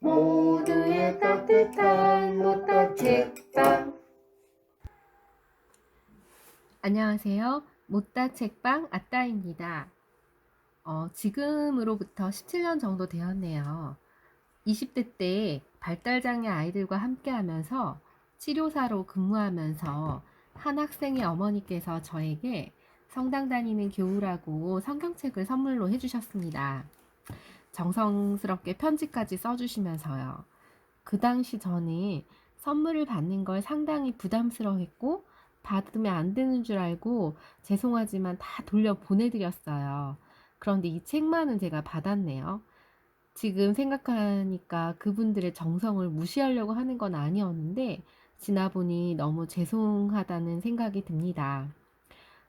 모두의 따뜻한 못다 책방. 안녕하세요. 못다 책방 아따입니다. 지금으로부터 17년 정도 되었네요. 20대 때 발달장애 아이들과 함께 하면서 치료사로 근무하면서 한 학생의 어머니께서 저에게 성당 다니는 교우라고 성경책을 선물로 해주셨습니다. 정성스럽게 편지까지 써주시면서요. 그 당시 저는 선물을 받는 걸 상당히 부담스러워했고 받으면 안 되는 줄 알고 죄송하지만 다 돌려 보내드렸어요. 그런데 이 책만은 제가 받았네요. 지금 생각하니까 그분들의 정성을 무시하려고 하는 건 아니었는데 지나보니 너무 죄송하다는 생각이 듭니다.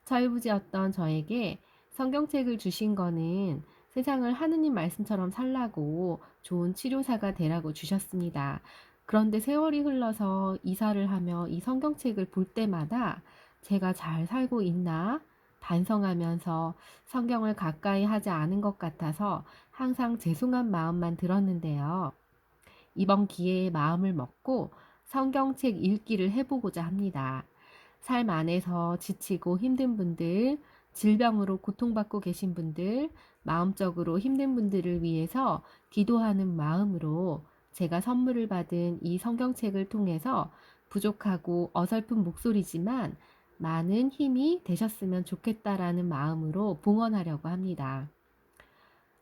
철부지였던 저에게 성경책을 주신 거는 세상을 하느님 말씀처럼 살라고 좋은 치료사가 되라고 주셨습니다. 그런데 세월이 흘러서 이사를 하며 이 성경책을 볼 때마다 제가 잘 살고 있나 반성하면서 성경을 가까이 하지 않은 것 같아서 항상 죄송한 마음만 들었는데요. 이번 기회에 마음을 먹고 성경책 읽기를 해보고자 합니다. 삶 안에서 지치고 힘든 분들, 질병으로 고통받고 계신 분들, 마음적으로 힘든 분들을 위해서 기도하는 마음으로 제가 선물을 받은 이 성경책을 통해서 부족하고 어설픈 목소리지만 많은 힘이 되셨으면 좋겠다라는 마음으로 봉헌하려고 합니다.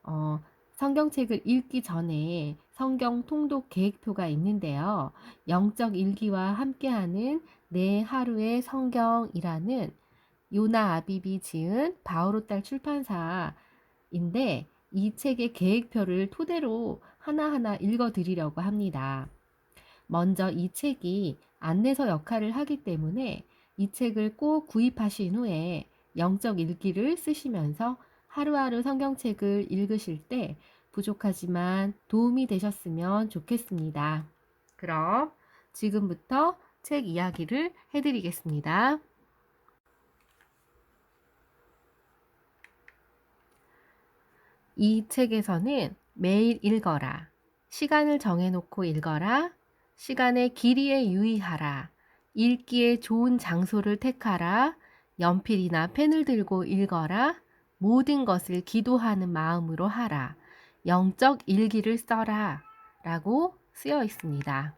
어, 성경책을 읽기 전에 성경 통독 계획표가 있는데요. 영적 일기와 함께하는 내 하루의 성경이라는 요나 아비비 지은 바오로딸 출판사인데 이 책의 계획표를 토대로 하나하나 읽어드리려고 합니다. 먼저 이 책이 안내서 역할을 하기 때문에 이 책을 꼭 구입하신 후에 영적 일기를 쓰시면서 하루하루 성경책을 읽으실 때 부족하지만 도움이 되셨으면 좋겠습니다. 그럼 지금부터 책 이야기를 해드리겠습니다. 이 책에서는 매일 읽어라, 시간을 정해놓고 읽어라, 시간의 길이에 유의하라, 읽기에 좋은 장소를 택하라, 연필이나 펜을 들고 읽어라, 모든 것을 기도하는 마음으로 하라, 영적 일기를 써라 라고 쓰여 있습니다.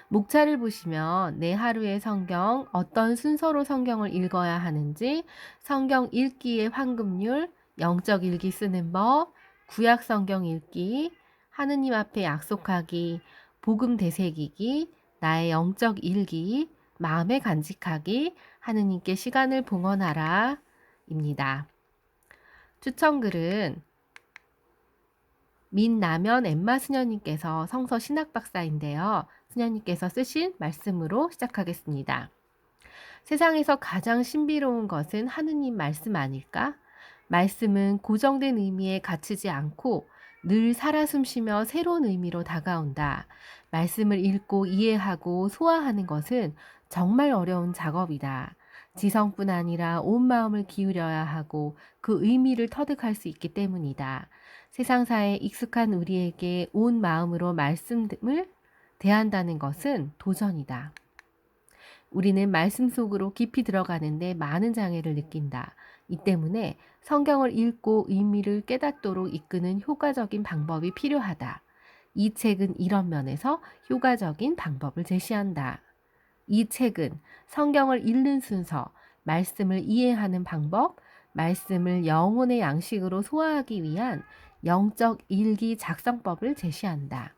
목차를 보시면 내 하루의 성경, 어떤 순서로 성경을 읽어야 하는지, 성경 읽기의 황금률, 영적 일기 쓰는 법, 구약 성경 읽기, 하느님 앞에 약속하기, 복음 되새기기, 나의 영적 일기, 마음에 간직하기, 하느님께 시간을 봉헌하라 입니다. 추천글은 민나면 엠마 수녀님께서 성서 신학 박사인데요. 수녀님께서 쓰신 말씀으로 시작하겠습니다. 세상에서 가장 신비로운 것은 하느님 말씀 아닐까? 말씀은 고정된 의미에 갇히지 않고 늘 살아 숨쉬며 새로운 의미로 다가온다. 말씀을 읽고 이해하고 소화하는 것은 정말 어려운 작업이다. 지성뿐 아니라 온 마음을 기울여야 하고 그 의미를 터득할 수 있기 때문이다. 세상사에 익숙한 우리에게 온 마음으로 말씀을 대한다는 것은 도전이다. 우리는 말씀 속으로 깊이 들어가는데 많은 장애를 느낀다. 이 때문에 성경을 읽고 의미를 깨닫도록 이끄는 효과적인 방법이 필요하다. 이 책은 이런 면에서 효과적인 방법을 제시한다. 이 책은 성경을 읽는 순서, 말씀을 이해하는 방법, 말씀을 영혼의 양식으로 소화하기 위한 영적 일기 작성법을 제시한다.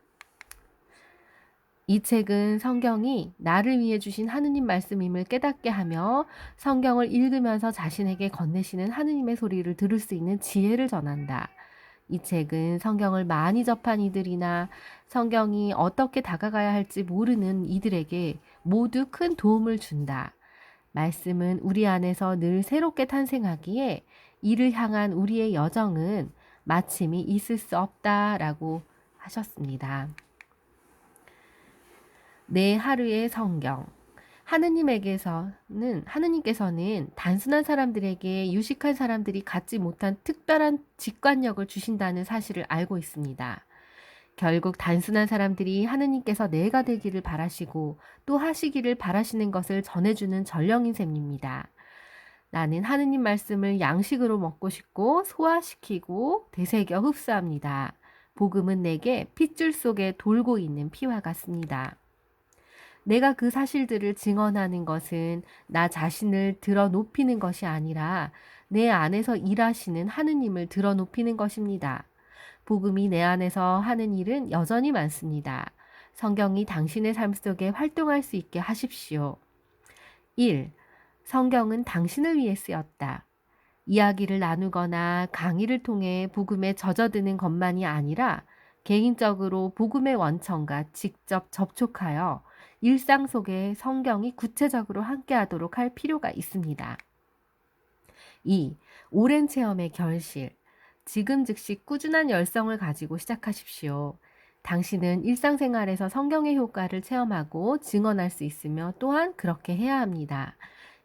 이 책은 성경이 나를 위해 주신 하느님 말씀임을 깨닫게 하며 성경을 읽으면서 자신에게 건네시는 하느님의 소리를 들을 수 있는 지혜를 전한다. 이 책은 성경을 많이 접한 이들이나 성경이 어떻게 다가가야 할지 모르는 이들에게 모두 큰 도움을 준다. 말씀은 우리 안에서 늘 새롭게 탄생하기에 이를 향한 우리의 여정은 마침이 있을 수 없다라고 하셨습니다. 내 하루의 성경. 하느님께서는 단순한 사람들에게 유식한 사람들이 갖지 못한 특별한 직관력을 주신다는 사실을 알고 있습니다. 결국 단순한 사람들이 하느님께서 내가 되기를 바라시고 또 하시기를 바라시는 것을 전해주는 전령인 셈입니다. 나는 하느님 말씀을 양식으로 먹고 싶고 소화시키고 되새겨 흡수합니다. 복음은 내게 핏줄 속에 돌고 있는 피와 같습니다. 내가 그 사실들을 증언하는 것은 나 자신을 들어 높이는 것이 아니라 내 안에서 일하시는 하느님을 들어 높이는 것입니다. 복음이 내 안에서 하는 일은 여전히 많습니다. 성경이 당신의 삶 속에 활동할 수 있게 하십시오. 1. 성경은 당신을 위해 쓰였다. 이야기를 나누거나 강의를 통해 복음에 젖어드는 것만이 아니라 개인적으로 복음의 원천과 직접 접촉하여 일상 속에 성경이 구체적으로 함께하도록 할 필요가 있습니다. 2. 오랜 체험의 결실. 지금 즉시 꾸준한 열성을 가지고 시작하십시오. 당신은 일상생활에서 성경의 효과를 체험하고 증언할 수 있으며 또한 그렇게 해야 합니다.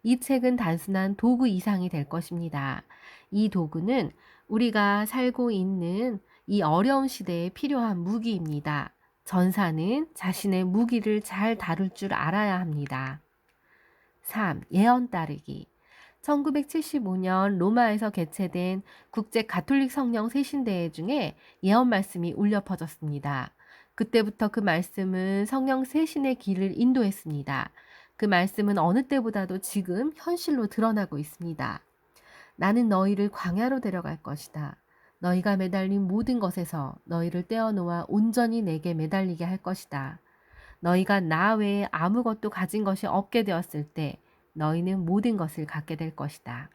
이 책은 단순한 도구 이상이 될 것입니다. 이 도구는 우리가 살고 있는 이 어려운 시대에 필요한 무기입니다. 전사는 자신의 무기를 잘 다룰 줄 알아야 합니다. 3. 예언 따르기. 1975년 로마에서 개최된 국제 가톨릭 성령 세신대회 중에 예언 말씀이 울려 퍼졌습니다. 그때부터 그 말씀은 성령 세신의 길을 인도했습니다. 그 말씀은 어느 때보다도 지금 현실로 드러나고 있습니다. 나는 너희를 광야로 데려갈 것이다. 너희가 매달린 모든 것에서 너희를 떼어놓아 온전히 내게 매달리게 할 것이다. 너희가 나 외에 아무것도 가진 것이 없게 되었을 때 너희는 모든 것을 갖게 될 것이다.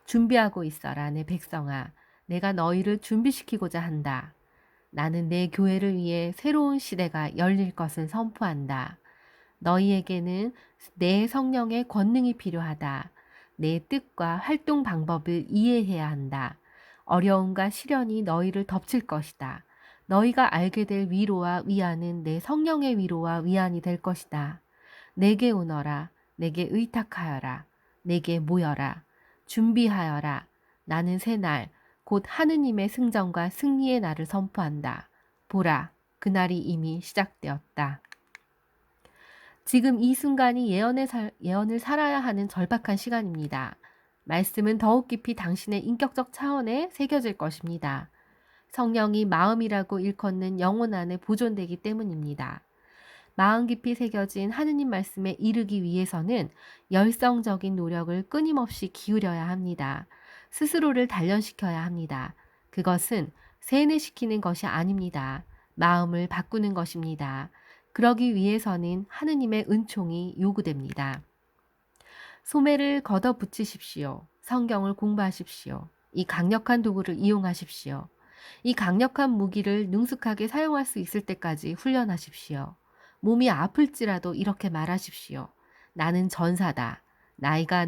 준비하고 있어라, 내 백성아. 내가 너희를 준비시키고자 한다. 나는 내 교회를 위해 새로운 시대가 열릴 것을 선포한다. 너희에게는 내 성령의 권능이 필요하다. 내 뜻과 활동 방법을 이해해야 한다. 어려움과 시련이 너희를 덮칠 것이다. 너희가 알게 될 위로와 위안은 내 성령의 위로와 위안이 될 것이다. 내게 오너라. 내게 의탁하여라. 내게 모여라. 준비하여라. 나는 새 날, 곧 하느님의 승전과 승리의 날을 선포한다. 보라, 그날이 이미 시작되었다. 지금 이 순간이 예언을 살아야 하는 절박한 시간입니다. 말씀은 더욱 깊이 당신의 인격적 차원에 새겨질 것입니다. 성령이 마음이라고 일컫는 영혼 안에 보존되기 때문입니다. 마음 깊이 새겨진 하느님 말씀에 이르기 위해서는 열성적인 노력을 끊임없이 기울여야 합니다. 스스로를 단련시켜야 합니다. 그것은 세뇌시키는 것이 아닙니다. 마음을 바꾸는 것입니다. 그러기 위해서는 하느님의 은총이 요구됩니다. 소매를 걷어붙이십시오. 성경을 공부하십시오. 이 강력한 도구를 이용하십시오. 이 강력한 무기를 능숙하게 사용할 수 있을 때까지 훈련하십시오. 몸이 아플지라도 이렇게 말하십시오. 나는 전사다. 나이가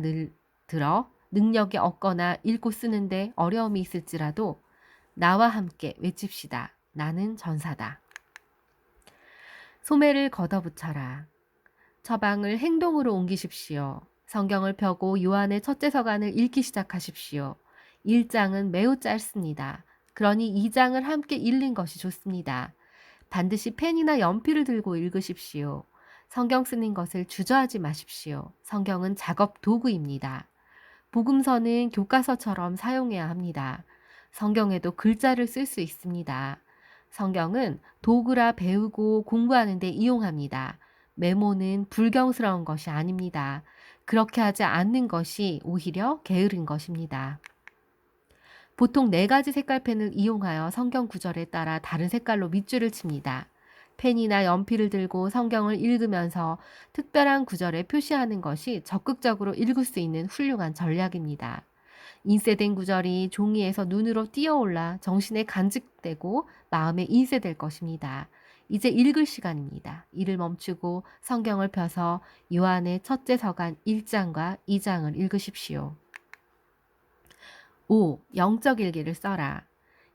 들어 능력이 없거나 읽고 쓰는데 어려움이 있을지라도 나와 함께 외칩시다. 나는 전사다. 소매를 걷어붙여라. 처방을 행동으로 옮기십시오. 성경을 펴고 요한의 첫째 서간을 읽기 시작하십시오. 1장은 매우 짧습니다. 그러니 2장을 함께 읽는 것이 좋습니다. 반드시 펜이나 연필을 들고 읽으십시오. 성경 쓰는 것을 주저하지 마십시오. 성경은 작업 도구입니다. 복음서는 교과서처럼 사용해야 합니다. 성경에도 글자를 쓸 수 있습니다. 성경은 도구라 배우고 공부하는 데 이용합니다. 메모는 불경스러운 것이 아닙니다. 그렇게 하지 않는 것이 오히려 게으른 것입니다. 보통 4가지 색깔펜을 이용하여 성경 구절에 따라 다른 색깔로 밑줄을 칩니다. 펜이나 연필을 들고 성경을 읽으면서 특별한 구절에 표시하는 것이 적극적으로 읽을 수 있는 훌륭한 전략입니다. 인쇄된 구절이 종이에서 눈으로 띄어올라 정신에 간직되고 마음에 인쇄될 것입니다. 이제 읽을 시간입니다. 이를 멈추고 성경을 펴서 요한의 첫째 서간 1장과 2장을 읽으십시오. 5. 영적 일기를 써라.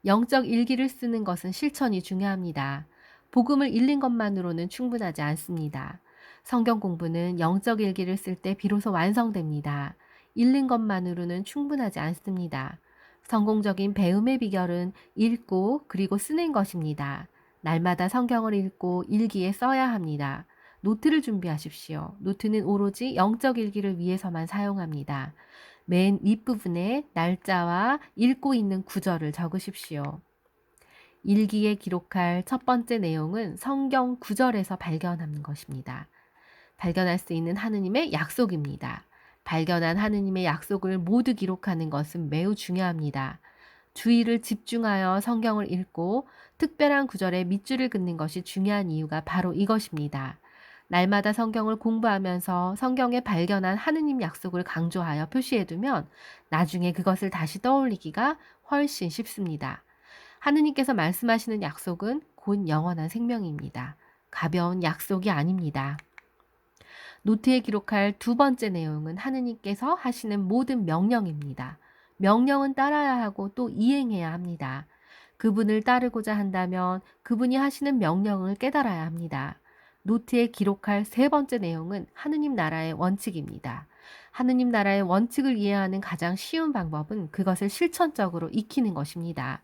영적 일기를 쓰는 것은 실천이 중요합니다. 복음을 읽는 것만으로는 충분하지 않습니다. 성경 공부는 영적 일기를 쓸 때 비로소 완성됩니다. 읽는 것만으로는 충분하지 않습니다. 성공적인 배움의 비결은 읽고 그리고 쓰는 것입니다. 날마다 성경을 읽고 일기에 써야 합니다. 노트를 준비하십시오. 노트는 오로지 영적 일기를 위해서만 사용합니다. 맨 윗부분에 날짜와 읽고 있는 구절을 적으십시오. 일기에 기록할 첫 번째 내용은 성경 구절에서 발견하는 것입니다. 발견할 수 있는 하느님의 약속입니다. 발견한 하느님의 약속을 모두 기록하는 것은 매우 중요합니다. 주의를 집중하여 성경을 읽고 특별한 구절에 밑줄을 긋는 것이 중요한 이유가 바로 이것입니다. 날마다 성경을 공부하면서 성경에 발견한 하느님 약속을 강조하여 표시해두면 나중에 그것을 다시 떠올리기가 훨씬 쉽습니다. 하느님께서 말씀하시는 약속은 곧 영원한 생명입니다. 가벼운 약속이 아닙니다. 노트에 기록할 두 번째 내용은 하느님께서 하시는 모든 명령입니다. 명령은 따라야 하고 또 이행해야 합니다. 그분을 따르고자 한다면 그분이 하시는 명령을 깨달아야 합니다. 노트에 기록할 세 번째 내용은 하느님 나라의 원칙입니다. 하느님 나라의 원칙을 이해하는 가장 쉬운 방법은 그것을 실천적으로 익히는 것입니다.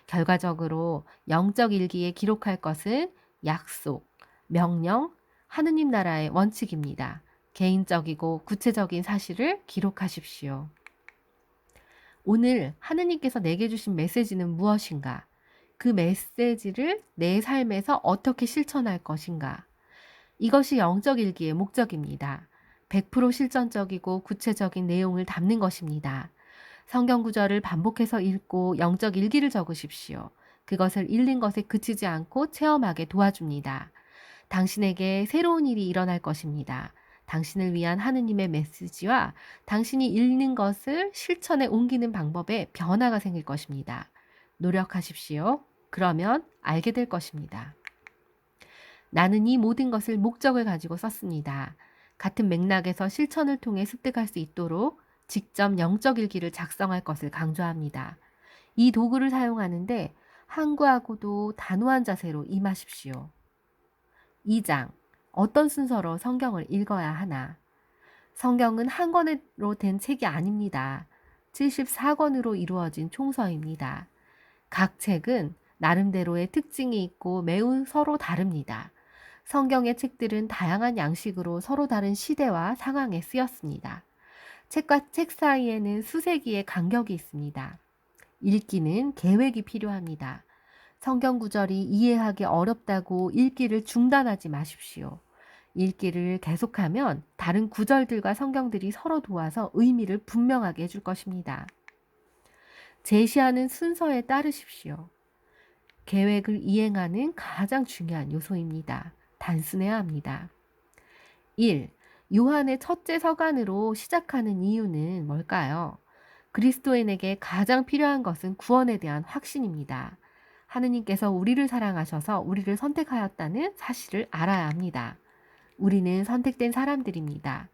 결과적으로 영적 일기에 기록할 것은 약속, 명령, 하느님 나라의 원칙입니다. 개인적이고 구체적인 사실을 기록하십시오. 오늘 하느님께서 내게 주신 메시지는 무엇인가? 그 메시지를 내 삶에서 어떻게 실천할 것인가? 이것이 영적 일기의 목적입니다. 100% 실전적이고 구체적인 내용을 담는 것입니다. 성경 구절을 반복해서 읽고 영적 일기를 적으십시오. 그것을 읽는 것에 그치지 않고 체험하게 도와줍니다. 당신에게 새로운 일이 일어날 것입니다. 당신을 위한 하느님의 메시지와 당신이 읽는 것을 실천에 옮기는 방법에 변화가 생길 것입니다. 노력하십시오. 그러면 알게 될 것입니다. 나는 이 모든 것을 목적을 가지고 썼습니다. 같은 맥락에서 실천을 통해 습득할 수 있도록 직접 영적 일기를 작성할 것을 강조합니다. 이 도구를 사용하는데 항구하고도 단호한 자세로 임하십시오. 2장. 어떤 순서로 성경을 읽어야 하나? 성경은 한 권으로 된 책이 아닙니다. 74권으로 이루어진 총서입니다. 각 책은 나름대로의 특징이 있고 매우 서로 다릅니다. 성경의 책들은 다양한 양식으로 서로 다른 시대와 상황에 쓰였습니다. 책과 책 사이에는 수세기의 간격이 있습니다. 읽기는 계획이 필요합니다. 성경 구절이 이해하기 어렵다고 읽기를 중단하지 마십시오. 읽기를 계속하면 다른 구절들과 성경들이 서로 도와서 의미를 분명하게 해줄 것입니다. 제시하는 순서에 따르십시오. 계획을 이행하는 가장 중요한 요소입니다. 단순해야 합니다. 1. 요한의 첫째 서간으로 시작하는 이유는 뭘까요? 그리스도인에게 가장 필요한 것은 구원에 대한 확신입니다. 하느님께서 우리를 사랑하셔서 우리를 선택하였다는 사실을 알아야 합니다. 우리는 선택된 사람들입니다.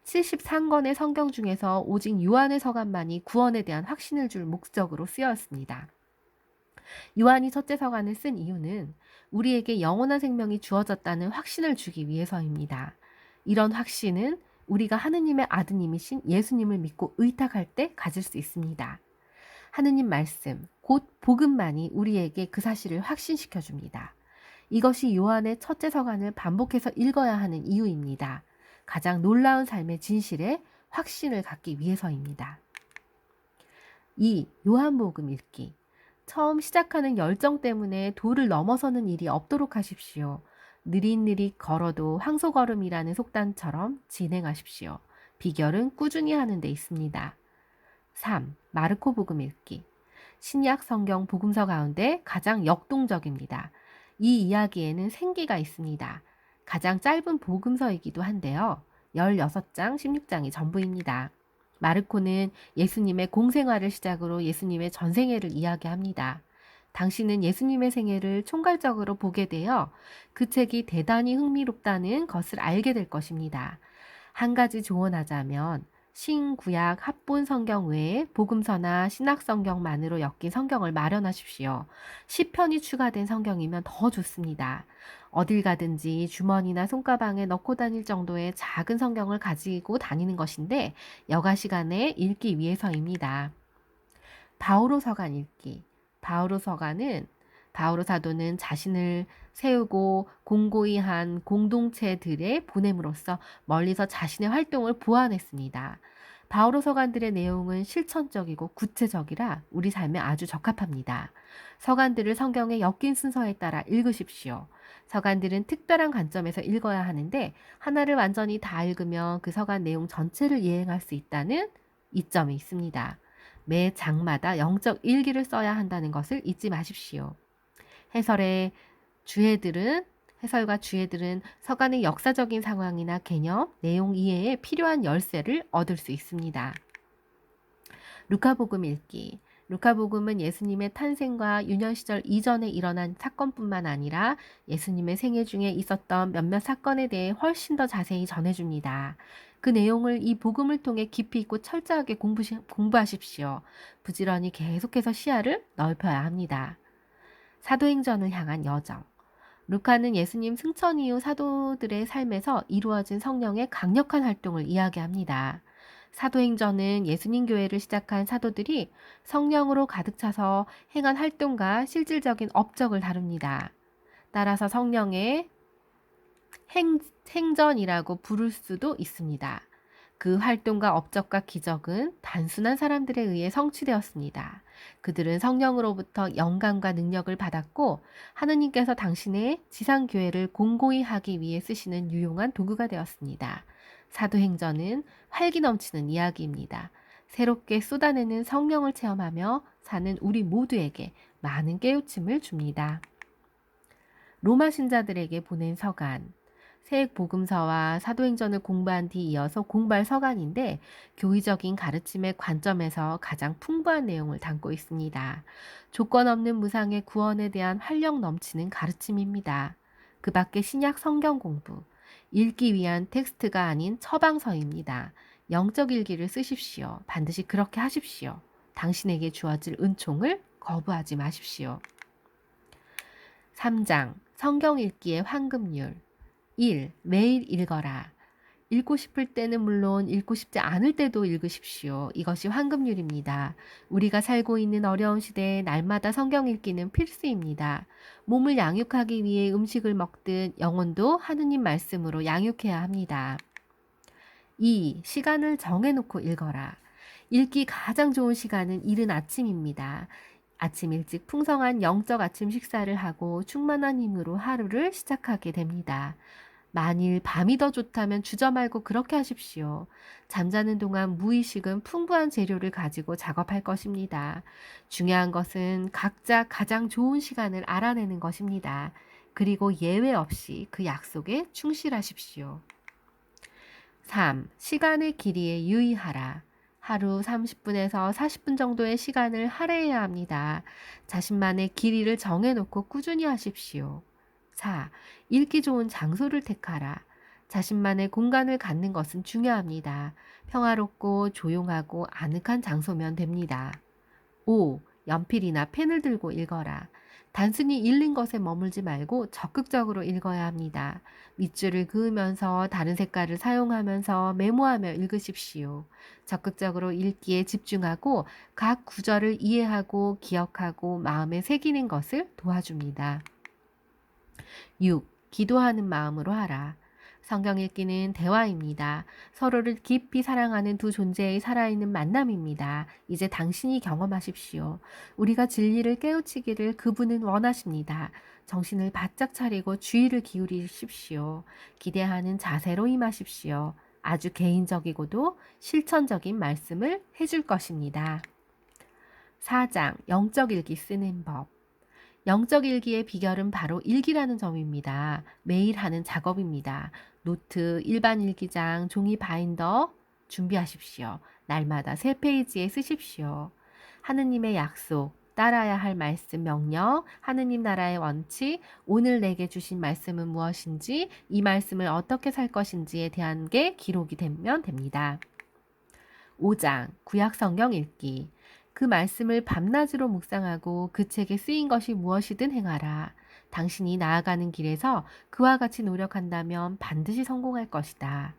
73권의 성경 중에서 오직 요한의 서간만이 구원에 대한 확신을 줄 목적으로 쓰였습니다. 요한이 첫째 서간을 쓴 이유는 우리에게 영원한 생명이 주어졌다는 확신을 주기 위해서입니다. 이런 확신은 우리가 하느님의 아드님이신 예수님을 믿고 의탁할 때 가질 수 있습니다. 하느님 말씀, 곧 복음만이 우리에게 그 사실을 확신시켜 줍니다. 이것이 요한의 첫째 서간을 반복해서 읽어야 하는 이유입니다. 가장 놀라운 삶의 진실에 확신을 갖기 위해서입니다. 2. 요한복음 읽기. 처음 시작하는 열정 때문에 도를 넘어서는 일이 없도록 하십시오. 느릿느릿 걸어도 황소걸음이라는 속담처럼 진행하십시오. 비결은 꾸준히 하는 데 있습니다. 3. 마르코 복음 읽기. 신약 성경 복음서 가운데 가장 역동적입니다. 이 이야기에는 생기가 있습니다. 가장 짧은 복음서이기도 한데요. 16장, 16장이 전부입니다. 마르코는 예수님의 공생활을 시작으로 예수님의 전생애를 이야기합니다. 당신은 예수님의 생애를 총괄적으로 보게 되어 그 책이 대단히 흥미롭다는 것을 알게 될 것입니다. 한 가지 조언하자면 신구약 합본 성경 외에 복음서나 신약 성경만으로 엮인 성경을 마련하십시오. 시편이 추가된 성경이면 더 좋습니다. 어딜 가든지 주머니나 손가방에 넣고 다닐 정도의 작은 성경을 가지고 다니는 것인데 여가 시간에 읽기 위해서입니다. 바오로 서간 읽기. 바오로 서간은 바오로 사도는 자신을 세우고 공고히 한 공동체들에 보냄으로써 멀리서 자신의 활동을 보완했습니다. 바오로 서간들의 내용은 실천적이고 구체적이라 우리 삶에 아주 적합합니다. 서간들을 성경에 엮인 순서에 따라 읽으십시오. 서간들은 특별한 관점에서 읽어야 하는데 하나를 완전히 다 읽으면 그 서간 내용 전체를 이해할 수 있다는 이점이 있습니다. 매 장마다 영적 일기를 써야 한다는 것을 잊지 마십시오. 해설의 주해들은 해설과 주해들은 서간의 역사적인 상황이나 개념, 내용 이해에 필요한 열쇠를 얻을 수 있습니다. 루카복음 읽기. 루카복음은 예수님의 탄생과 유년 시절 이전에 일어난 사건뿐만 아니라 예수님의 생애 중에 있었던 몇몇 사건에 대해 훨씬 더 자세히 전해줍니다. 그 내용을 이 복음을 통해 깊이 있고 철저하게 공부하십시오. 부지런히 계속해서 시야를 넓혀야 합니다. 사도행전을 향한 여정. 루카는 예수님 승천 이후 사도들의 삶에서 이루어진 성령의 강력한 활동을 이야기합니다. 사도행전은 예수님 교회를 시작한 사도들이 성령으로 가득 차서 행한 활동과 실질적인 업적을 다룹니다. 따라서 성령의 행전이라고 부를 수도 있습니다. 그 활동과 업적과 기적은 단순한 사람들에 의해 성취되었습니다. 그들은 성령으로부터 영감과 능력을 받았고 하느님께서 당신의 지상교회를 공고히 하기 위해 쓰시는 유용한 도구가 되었습니다. 사도행전은 활기 넘치는 이야기입니다. 새롭게 쏟아내는 성령을 체험하며 사는 우리 모두에게 많은 깨우침을 줍니다. 로마 신자들에게 보낸 서간. 새획 복음서와 사도행전을 공부한 뒤 이어서 공부할 서간인데 교의적인 가르침의 관점에서 가장 풍부한 내용을 담고 있습니다. 조건 없는 무상의 구원에 대한 활력 넘치는 가르침입니다. 그 밖에 신약 성경 공부, 읽기 위한 텍스트가 아닌 처방서입니다. 영적 일기를 쓰십시오. 반드시 그렇게 하십시오. 당신에게 주어질 은총을 거부하지 마십시오. 3장 성경 읽기의 황금률. 1. 매일 읽어라. 읽고 싶을 때는 물론 읽고 싶지 않을 때도 읽으십시오. 이것이 황금률입니다. 우리가 살고 있는 어려운 시대에 날마다 성경 읽기는 필수입니다. 몸을 양육하기 위해 음식을 먹듯 영혼도 하느님 말씀으로 양육해야 합니다. 2. 시간을 정해놓고 읽어라. 읽기 가장 좋은 시간은 이른 아침입니다. 아침 일찍 풍성한 영적 아침 식사를 하고 충만한 힘으로 하루를 시작하게 됩니다. 만일 밤이 더 좋다면 주저 말고 그렇게 하십시오. 잠자는 동안 무의식은 풍부한 재료를 가지고 작업할 것입니다. 중요한 것은 각자 가장 좋은 시간을 알아내는 것입니다. 그리고 예외 없이 그 약속에 충실하십시오. 3. 시간의 길이에 유의하라. 하루 30분에서 40분 정도의 시간을 할애해야 합니다. 자신만의 길이를 정해놓고 꾸준히 하십시오. 4. 읽기 좋은 장소를 택하라. 자신만의 공간을 갖는 것은 중요합니다. 평화롭고 조용하고 아늑한 장소면 됩니다. 5. 연필이나 펜을 들고 읽어라. 단순히 읽는 것에 머물지 말고 적극적으로 읽어야 합니다. 밑줄을 그으면서 다른 색깔을 사용하면서 메모하며 읽으십시오. 적극적으로 읽기에 집중하고 각 구절을 이해하고 기억하고 마음에 새기는 것을 도와줍니다. 6. 기도하는 마음으로 하라. 성경 읽기는 대화입니다. 서로를 깊이 사랑하는 두 존재의 살아있는 만남입니다. 이제 당신이 경험하십시오. 우리가 진리를 깨우치기를 그분은 원하십니다. 정신을 바짝 차리고 주의를 기울이십시오. 기대하는 자세로 임하십시오. 아주 개인적이고도 실천적인 말씀을 해줄 것입니다. 4장 영적 일기 쓰는 법. 영적 일기의 비결은 바로 일기라는 점입니다. 매일 하는 작업입니다. 노트, 일반 일기장, 종이 바인더 준비하십시오. 날마다 3페이지에 쓰십시오. 하느님의 약속, 따라야 할 말씀 명령, 하느님 나라의 원칙, 오늘 내게 주신 말씀은 무엇인지, 이 말씀을 어떻게 살 것인지에 대한 게 기록이 되면 됩니다. 5장 구약 성경 읽기. 그 말씀을 밤낮으로 묵상하고 그 책에 쓰인 것이 무엇이든 행하라. 당신이 나아가는 길에서 그와 같이 노력한다면 반드시 성공할 것이다.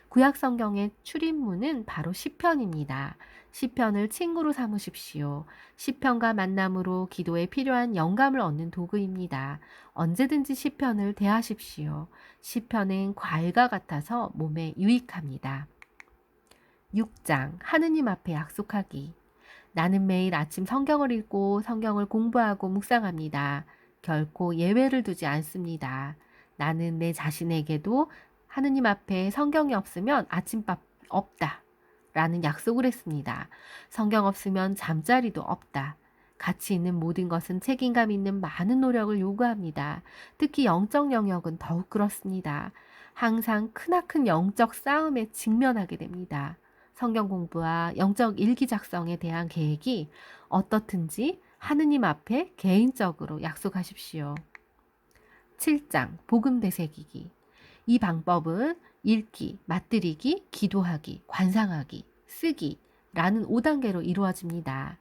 구약 성경의 출입문은 바로 시편입니다. 시편을 친구로 삼으십시오. 시편과 만남으로 기도에 필요한 영감을 얻는 도구입니다. 언제든지 시편을 대하십시오. 시편은 과일과 같아서 몸에 유익합니다. 6장 하느님 앞에 약속하기. 나는 매일 아침 성경을 읽고 성경을 공부하고 묵상합니다. 결코 예외를 두지 않습니다. 나는 내 자신에게도 하느님 앞에 성경이 없으면 아침밥 없다 라는 약속을 했습니다. 성경 없으면 잠자리도 없다. 가치 있는 모든 것은 책임감 있는 많은 노력을 요구합니다. 특히 영적 영역은 더욱 그렇습니다. 항상 크나큰 영적 싸움에 직면하게 됩니다. 성경 공부와 영적 일기 작성에 대한 계획이 어떻든지 하느님 앞에 개인적으로 약속하십시오. 7장 복음 되새기기. 이 방법은 읽기, 맛들이기, 기도하기, 관상하기, 쓰기 라는 5단계로 이루어집니다.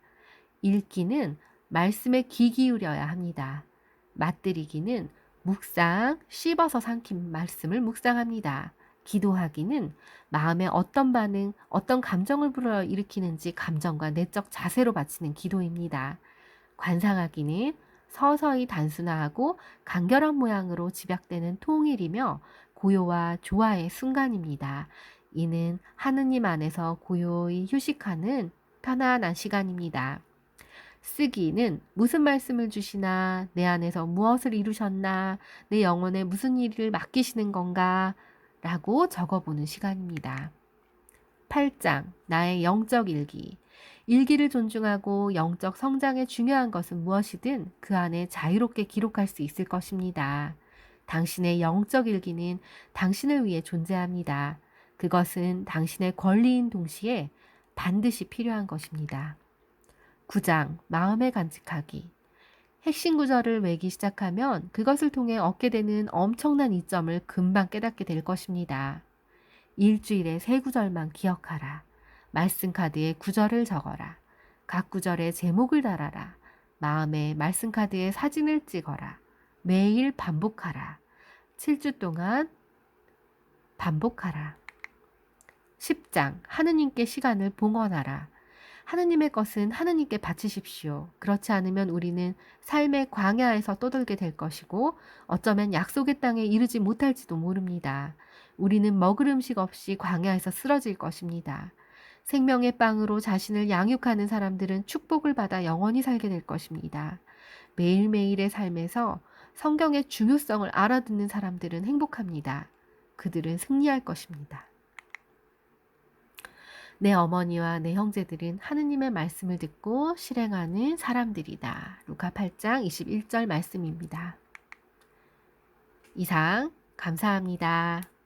읽기는 말씀에 귀 기울여야 합니다. 맛들이기는 묵상, 씹어서 삼킨 말씀을 묵상합니다. 기도하기는 마음에 어떤 반응, 어떤 감정을 불러일으키는지 감정과 내적 자세로 바치는 기도입니다. 관상하기는 서서히 단순화하고 간결한 모양으로 집약되는 통일이며 고요와 조화의 순간입니다. 이는 하느님 안에서 고요히 휴식하는 편안한 시간입니다. 쓰기는 무슨 말씀을 주시나, 내 안에서 무엇을 이루셨나, 내 영혼에 무슨 일을 맡기시는 건가 라고 적어보는 시간입니다. 8장 나의 영적 일기. 일기를 존중하고 영적 성장에 중요한 것은 무엇이든 그 안에 자유롭게 기록할 수 있을 것입니다. 당신의 영적 일기는 당신을 위해 존재합니다. 그것은 당신의 권리인 동시에 반드시 필요한 것입니다. 9장 마음에 간직하기. 핵심 구절을 외기 시작하면 그것을 통해 얻게 되는 엄청난 이점을 금방 깨닫게 될 것입니다. 일주일에 3구절만 기억하라. 말씀 카드에 구절을 적어라. 각 구절에 제목을 달아라. 마음에 말씀 카드에 사진을 찍어라. 매일 반복하라. 7주 동안 반복하라. 10장 하느님께 시간을 봉헌하라. 하느님의 것은 하느님께 바치십시오. 그렇지 않으면 우리는 삶의 광야에서 떠돌게 될 것이고 어쩌면 약속의 땅에 이르지 못할지도 모릅니다. 우리는 먹을 음식 없이 광야에서 쓰러질 것입니다. 생명의 빵으로 자신을 양육하는 사람들은 축복을 받아 영원히 살게 될 것입니다. 매일매일의 삶에서 성경의 중요성을 알아듣는 사람들은 행복합니다. 그들은 승리할 것입니다. 내 어머니와 내 형제들은 하느님의 말씀을 듣고 실행하는 사람들이다. 루카 8장 21절 말씀입니다. 이상 감사합니다.